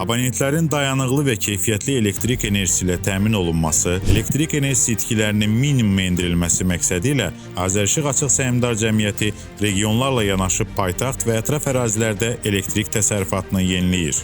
Abonentlərin dayanıqlı və keyfiyyətli elektrik enerjisi ilə təmin olunması, elektrik enerjisi itkilərinin minimuma endirilməsi məqsədi ilə Azərişıq Açıq Səhmdar Cəmiyyəti regionlarla yanaşı paytaxt və ətraf ərazilərdə elektrik təsərrüfatını yeniləyir.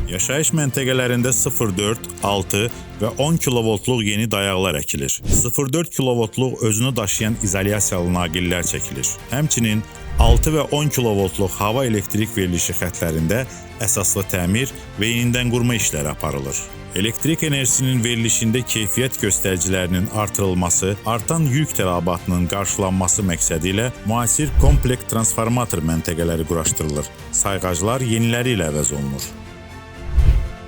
Yaşayış məntəqələrində 0,4, 6 və 10 kilovoltluq yeni dayaqlar əkilir. 0,4 kilovoltluq özünü daşıyan izolyasiyalı naqillər çəkilir. Həmçinin 6 və 10 kilovoltluq hava elektrik verilişi xətlərində əsaslı təmir və yenidən qurma işləri aparılır. Elektrik enerjisinin verilişində keyfiyyət göstəricilərinin artırılması, artan yük tələbatının qarşılanması məqsədi ilə müasir kompleks transformator məntəqələri quraşdırılır. Sayğaclar yeniləri ilə əvəz olunur.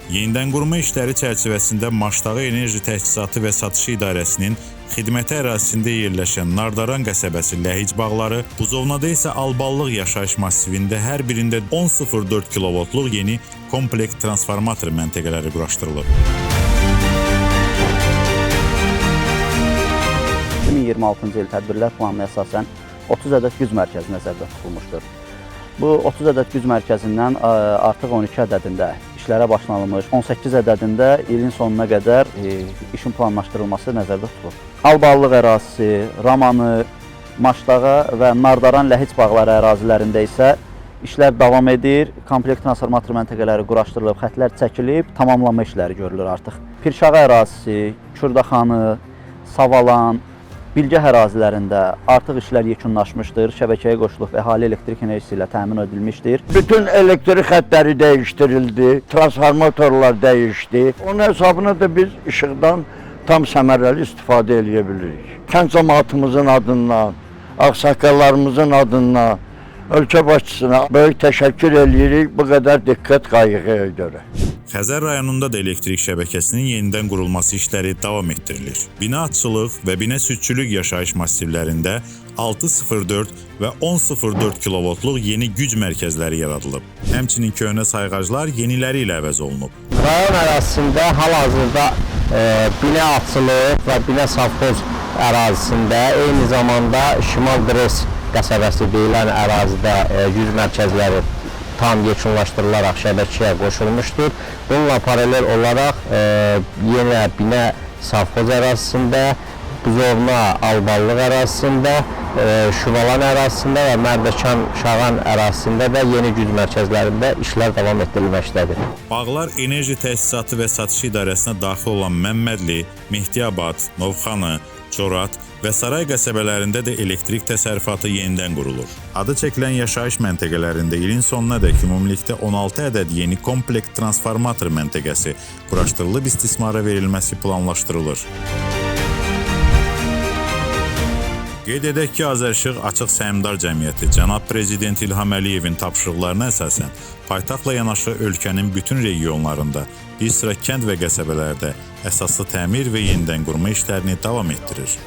Yenidən qurma işləri çərçivəsində Maşdağı Enerji Təchizatı və Satışı İdarəsinin xidməti ərazisində yerləşən Nardaran qəsəbəsi Ləhəc bağları, Buzovnada isə Alballıq yaşayış massivində hər birində 10,04 kilovoltluq yeni kompleks transformator məntəqələri quraşdırılıb. 2026-cı il tədbirlər planına əsasən 30 ədəd güc mərkəzi nəzərdə tutulmuşdur. Bu 30 ədəd güc mərkəzindən artıq 12 ədədində işlərə başlanılmış, 18 ədədində ilin sonuna qədər işin planlaşdırılması nəzərdə tutulur. Alballıq ərazisi, Ramanı, Maşdağa və Nardaran Ləhəc bağları ərazilərində isə işlər davam edir. Kompleks transformator məntəqələri quraşdırılıb, xətlər çəkilib, tamamlanma işləri görülür artıq. Pirşağı ərazisi, Kürdaxanı, Savalan, Bilgə ərazilərində artıq işlər yekunlaşmışdır, şəbəkəyə qoşulub əhali elektrik enerjisi ilə təmin edilmişdir. Bütün elektrik xətləri dəyişdirildi, transformatorlar dəyişdi. Onun hesabına da biz işıqdan tam səmərəli istifadə edə bilirik. Kənd cəmaatımızın adından, ağsaqqallarımızın adından, ölkə başçısına böyük təşəkkür edirik bu qədər diqqət qayğıya görə. Xəzər rayonunda da elektrik şəbəkəsinin yenidən qurulması işləri davam etdirilir. Bina atçılıq və bina südçülük yaşayış massivlərində 6,04 və 10,04 kilovoltluq yeni güc mərkəzləri yaradılıb. Həmçinin köhnə sayğaclar yeniləri ilə əvəz olunub. Rayon ərazisində hal-hazırda bina atçılıq və bina savxoz ərazisində, eyni zamanda Şimal Dres qəsəbəsi deyilən ərazidə güc mərkəzləri tam yekunlaşdırılaraq şəbəkəyə qoşulmuşdur. Bununla paralel olaraq yenə bina savxoz ərazisində, Buzovna Alballıq ərazisində, Şuvalan ərazisində və Mərdəkan Şağan ərazisində də yeni güc mərkəzlərində işlər davam etdirilməkdədir. Bağlar Enerji Təchizatı və Satışı İdarəsinə daxil olan Məmmədli, Mehdiyabad, Novxanı, Corat və Saray qəsəbələrində də elektrik təsərrüfatı yenidən qurulur. Adı çəkilən yaşayış məntəqələrində ilin sonuna dək ümumilikdə 16 ədəd yeni kompleks transformator məntəqəsi quraşdırılıb istismara verilməsi planlaşdırılır. Qeyd edək ki, Azərişıq Açıq Səhmdar Cəmiyyəti cənab Prezident İlham Əliyevin tapşırıqlarına əsasən paytaxtla yanaşı ölkənin bütün regionlarında, bir sıra kənd və qəsəbələrdə əsaslı təmir və yenidən qurma işlərini davam etdirir.